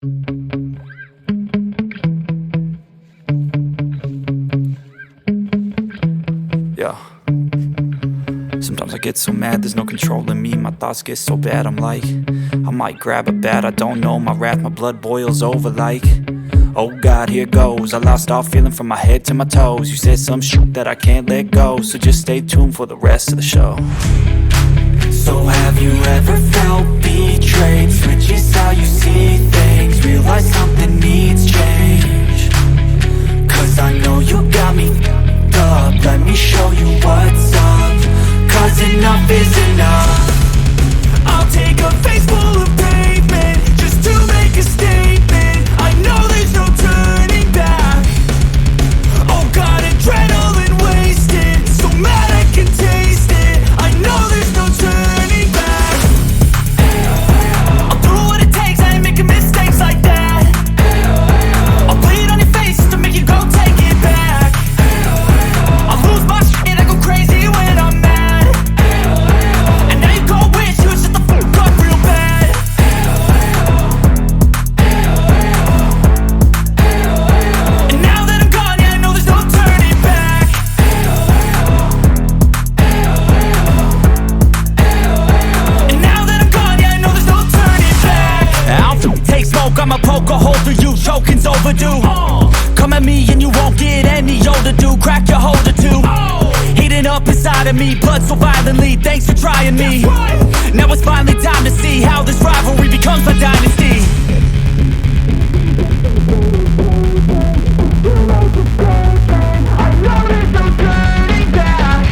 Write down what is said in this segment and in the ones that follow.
Yeah. Sometimes I get so mad, there's no controlling me. My thoughts get so bad, I'm like, I might grab a bat, I don't know. My wrath, my blood boils over like, oh God, here goes. I lost all feeling from my head to my toes. You said some shit that I can't let go, so just stay tuned for the rest of the show. So have you ever felt betrayed? Switches how you see things, realize something needs change. Cause I know you got me up, let me show you what's up. Cause enough is enough. I'll take a face full of pavement just to make a statement. I know there's no turning back. Oh God, adrenaline wasted, so mad I can taste it. I know there's no turning back. I'll do what it takes, I ain't making mistakes like that. I'll bleed on your face just to make you go take it back. I'll lose my shit, I go crazy when I'm mad. And now you go wish you would shut the fuck up real bad. And now that I'm gone, yeah, I know there's no turning back. And now that I'm gone, yeah, I know there's no turning back. I'll take smoke, I'ma poke a hole through you, choking's overdue. Come at me and you won't get any older, dude. Crack your holder too. Heating up inside of me, blood so violently, thanks for trying me. Now it's finally time to see how this rivalry becomes my dynasty. I know there's no turning back.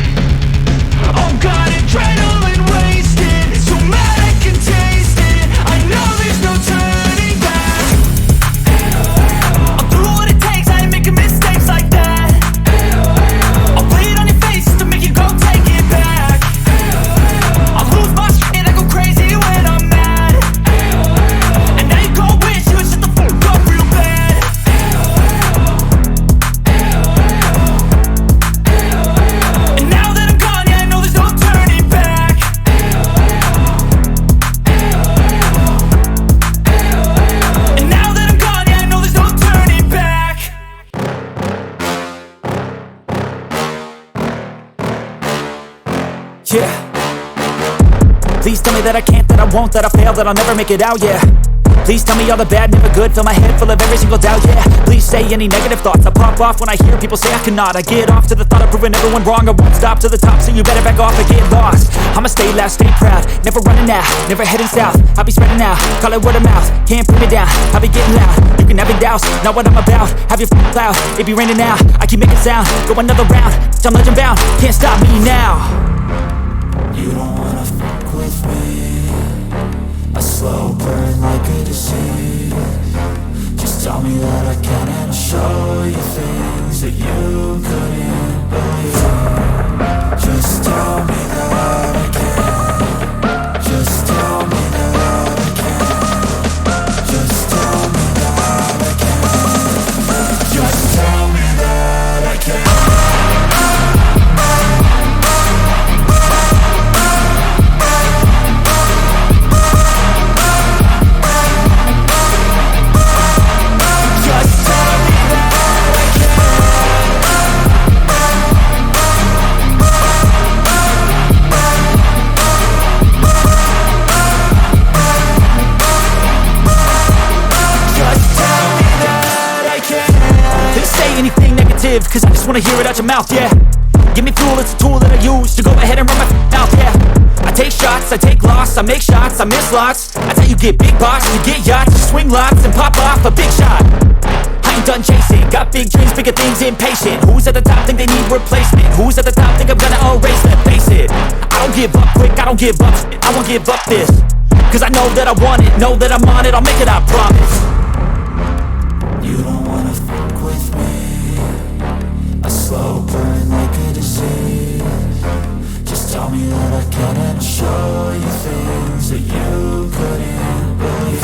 Oh God, adrenaline wasted, so mad I can taste it. I know there's no turning back. I'll do what it takes, I ain't making mistakes like that. I'll bleed on your face just to make you go take it back. I'll lose my shit, I go crazy when I'm mad. And now you go wish you would shut the fuck up real bad. And now that I'm gone, yeah, I know there's no turning back. And now that I'm gone, yeah, I know there's no turning back. Yeah. Please tell me that I can't, that I won't, that I fail, that I'll never make it out, yeah. Please tell me all the bad, never good, fill my head full of every single doubt, yeah. Please say any negative thoughts, I pop off when I hear people say I cannot. I get off to the thought of proving everyone wrong, I won't stop to the top, so you better back off and get lost. I'ma stay loud, stay proud, never running out, never heading south. I'll be spreading out, call it word of mouth, can't put me down, I'll be getting loud. You can have it douse, not what I'm about, have your f***ing cloud, it be raining now. I keep making sound, go another round, I'm legend bound, can't stop me now. You don't wanna fuck with me, a slow burn like a disease. Just tell me that I can and I'll show you things that you couldn't believe. Just tell me that I can. Just tell me that I can. Just tell me that I can. Just tell me that I can. Anything negative, cause I just wanna hear it out your mouth, yeah. Give me fuel, it's a tool that I use to go ahead and run my mouth, yeah. I take shots, I take loss, I make shots, I miss lots. That's how you get big box, you get yachts, you swing lots and pop off a big shot. I ain't done chasing, got big dreams, bigger things, impatient. Who's at the top think they need replacement? Who's at the top think I'm gonna erase them? Face it, I don't give up quick, I don't give up shit, I won't give up this. Cause I know that I want it, know that I'm on it, I'll make it, I promise. You don't wanna fuck with me, a slow burn like a disease. Just tell me that I can and I'll show you things that you couldn't believe.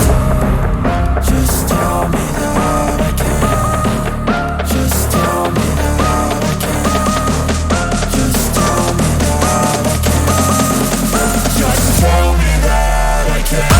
Just tell me that I can. Just tell me that I can. Just tell me that I can. Just tell me that I can.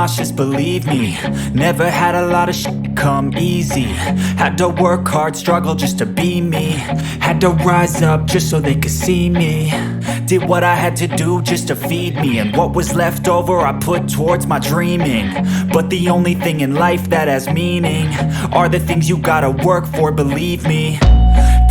nauseous, believe me. Never had a lot of shit come easy. Had to work hard, struggle just to be me. Had to rise up just so they could see me. Did what I had to do just to feed me, and what was left over I put towards my dreaming. But the only thing in life that has meaning are the things you gotta work for, believe me.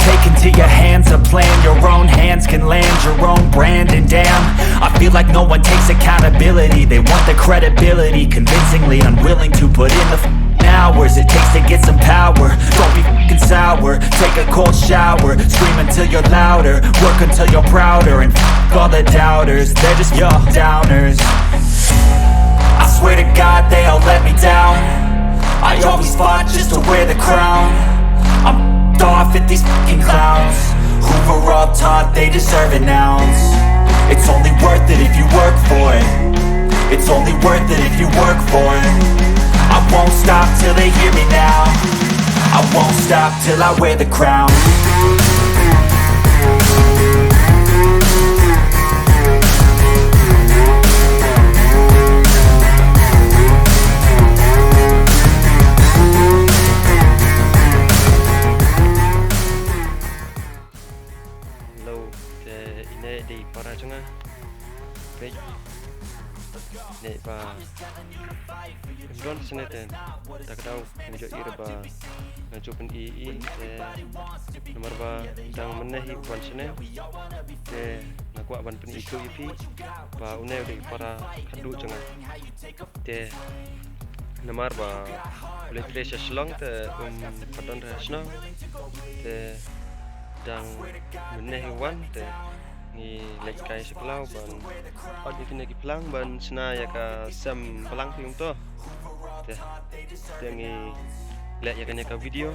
Take into your hands a plan, your own hands can land your own brand. And damn, I feel like no one takes accountability. They want the credibility, convincingly unwilling to put in the hours it takes to get some power. Don't be f***ing sour, take a cold shower. Scream until you're louder, work until you're prouder. And f*** all the doubters, they're just your downers. I swear to God they all let me down. I always fought just to wear the crown. I'm off at these fucking clowns who were all taught they deserve an ounce. It's only worth it if you work for it. It's only worth it if you work for it. I won't stop till they hear me now. I won't stop till I wear the crown. Di para chunga page ne ba don seneten tak daw njo irba ngajupen ii nomor ba dang menehi wan sene te nakwa ban pen itu ipi ba une di para kadu chunga te nomor ba letre shlong te padon shna te dang menehi wan te ni lek kai seklau ban od ni kena ki phlang ban shna ya ka sam phlang piung to te ni lek ya kena ka video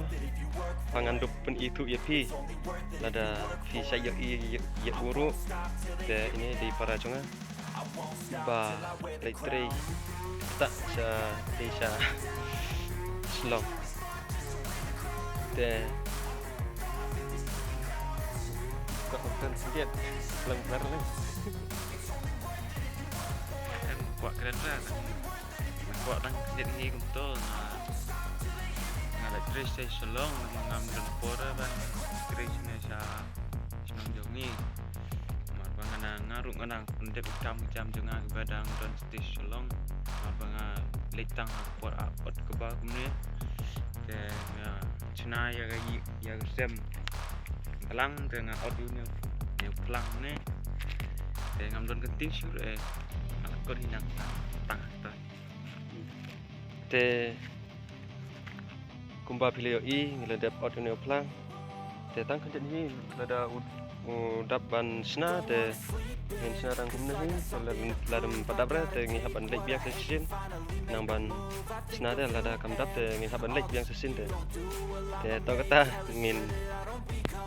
pangan dup pen itu ya pi lada fi saya ya uru te ini di para chunga ba lek tre tak sa desa slong te bukan sedikit lengkar lah kan buat keren lah buat orang jadi untuk ngalah tres saya selong mengambil pora dan krisnya saya senang jongi marbangan ngaruk nganang pendek jam jengah badang dan stis selong marbangan letang pot kebal kemudian ke shna ya sem phlang dengan audio ni yang phlang ni dengan don kenting sure alat kau hinang tang te kumba pilih i ngeladap audio ni phlang te tang kerja ni lada udap ban shna te ngen shna rang kumna ni ladam padabra te ngi haban lek biak sesin nang ban shna te lada kamdap te ngi haban lek biak sesin te to kata ngin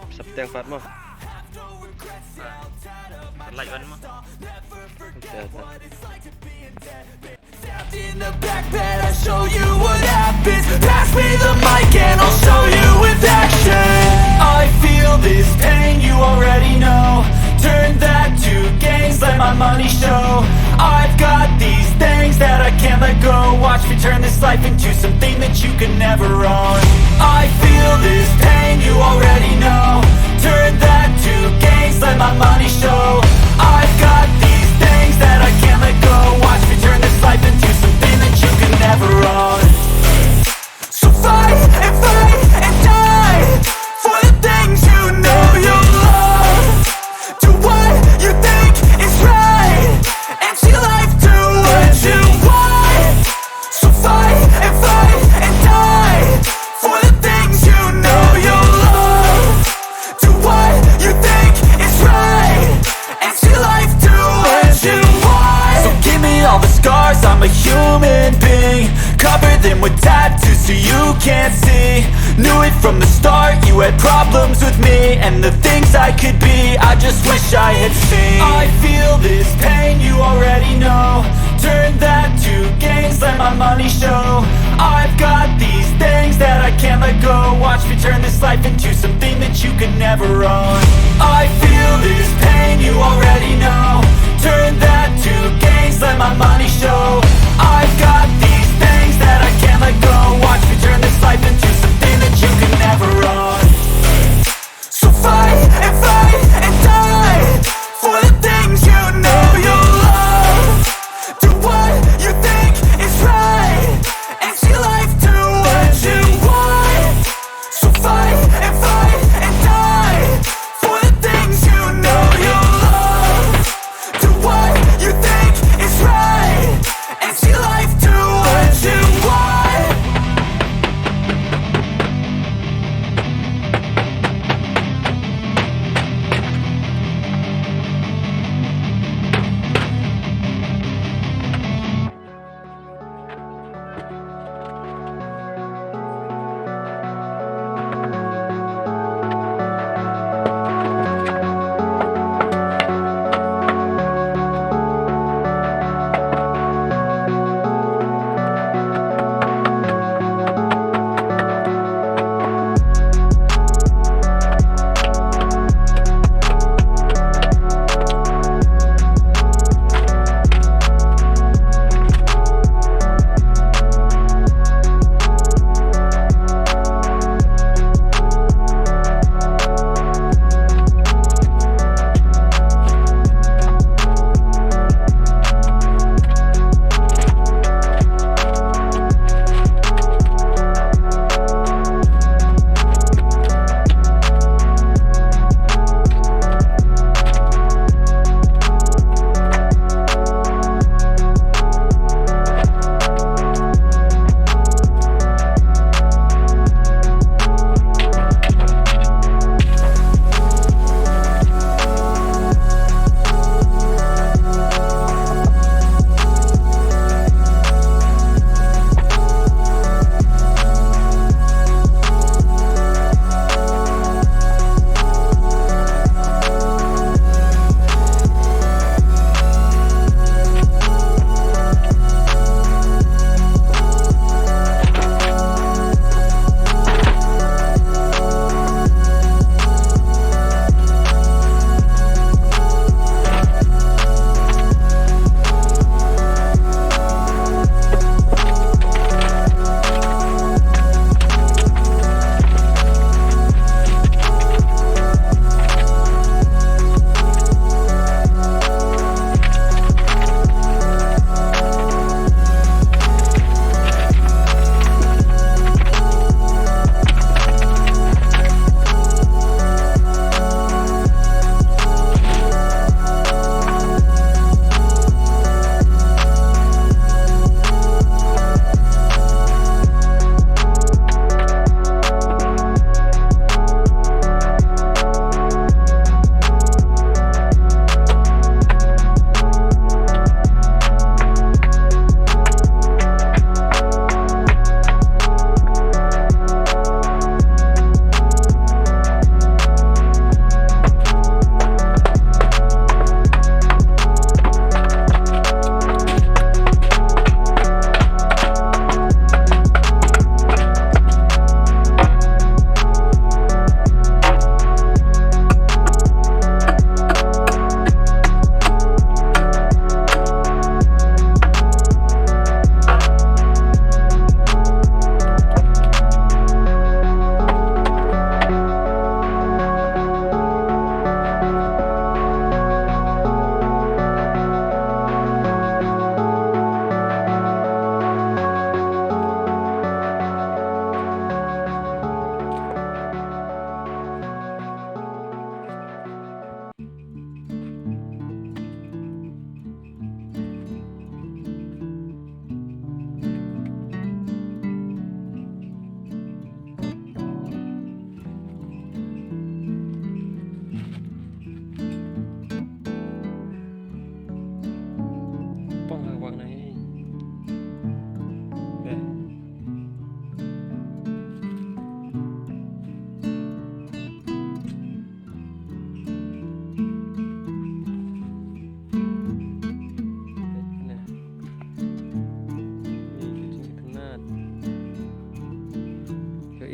Septeng Pat mah. Like one mah. In the back bed, I'll show you what happens. Pass me the mic and I'll show you with action. I feel this pain, you already know. Turn that to gains, let my money show. I've got these things that I can't let go. Watch me turn this life into something that you can never own. I feel this pain, you already know. Turn that to gains, let my money show. I've got these things that I can't let go. Watch me turn this life into something that you can never own. So fight and die for the things you know you love. Do what you think is right and see life do what you want. So fight and die for the things you know you love. Do what you think is right and see life do what you want. So give me all the scars, I'm a human being. Cover them with tattoos so you can't see. Knew it from the start, you had problems with me and the things I could be, I just wish I had seen. I feel this pain, you already know. Turn that to gains, let my money show. I've got these things that I can't let go. Watch me turn this life into something that you could never own. I feel this pain, you already know. Turn that to gains, let my money show. I've got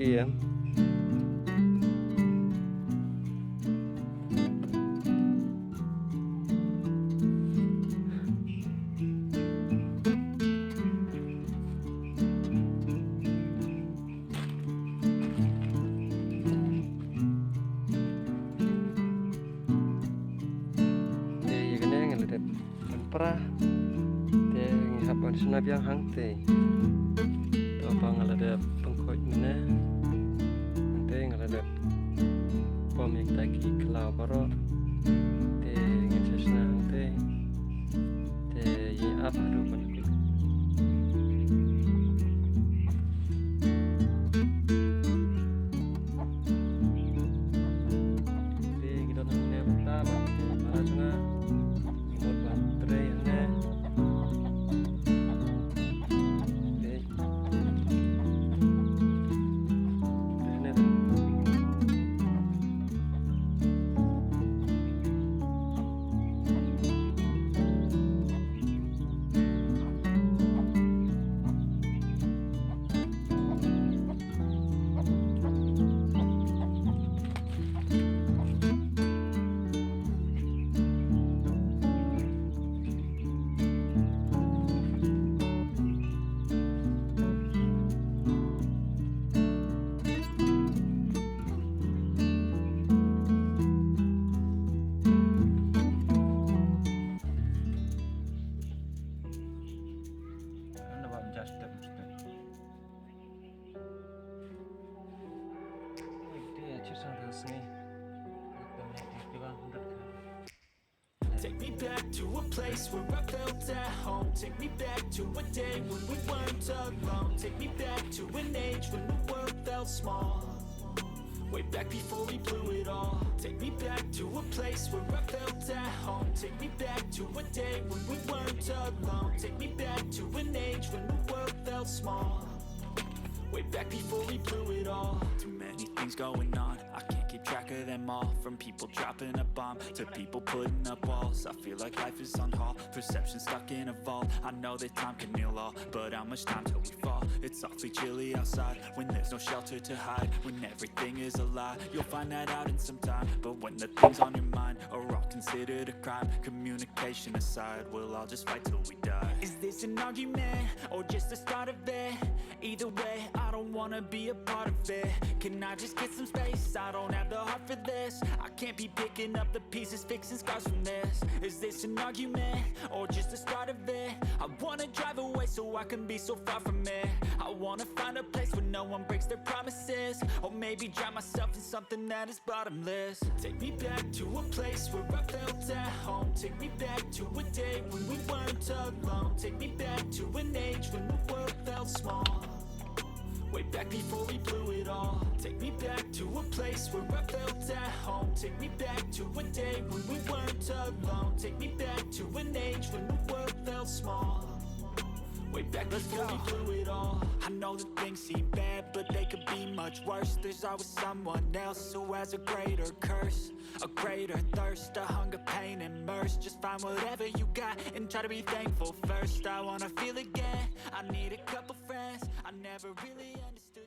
iya. Perah te ngihap an shna biang hang te to bang ada pengkoi mana te ada pom yang taki kelau baro te ngin shna te ye ap adu ban te gidan ne bata ba para chunga một bạn tray nè Take me back to a place where I felt at home. Take me back to a day when we weren't alone. Take me back to an age when the world felt small. Way back before we blew it all. Take me back to a place where I felt at home. Take me back to a day when we weren't alone. Take me back to an age when the world felt small. Way back before we blew it all. Too many things going on, I can't keep track of them all. From people dropping a bomb to people putting up walls. I feel like life is on hold, perception stuck in a vault. I know that time can heal all, but how much time till we fall? It's awfully chilly outside, when there's no shelter to hide. When everything is a lie, you'll find that out in some time. But when the things on your mind are all considered a crime, communication aside, we'll all just fight till we die. Is this an argument, or just the start of it? Either way, I don't wanna be a part of it. Can I just get some space? I don't have the heart for this. I can't be picking up the pieces, fixing scars from this. Is this an argument, or just the start of it? I wanna drive away so I can be so far from it. I wanna find a place where no one breaks their promises. Or maybe drown myself in something that is bottomless. Take me back to a place where I felt at home. Take me back to a day when we weren't alone. Take me back to an age when the world felt small. Way back before we blew it all. Take me back to a place where I felt at home. Take me back to a day when we weren't alone. Take me back to an age when the world felt small. Way back before we blew it all. I know that things seem bad, but they could be much worse. There's always someone else who has a greater curse, a greater thirst, a hunger, pain, and mercy. Just find whatever you got and try to be thankful first. I wanna feel again, I need a couple friends. I never really understood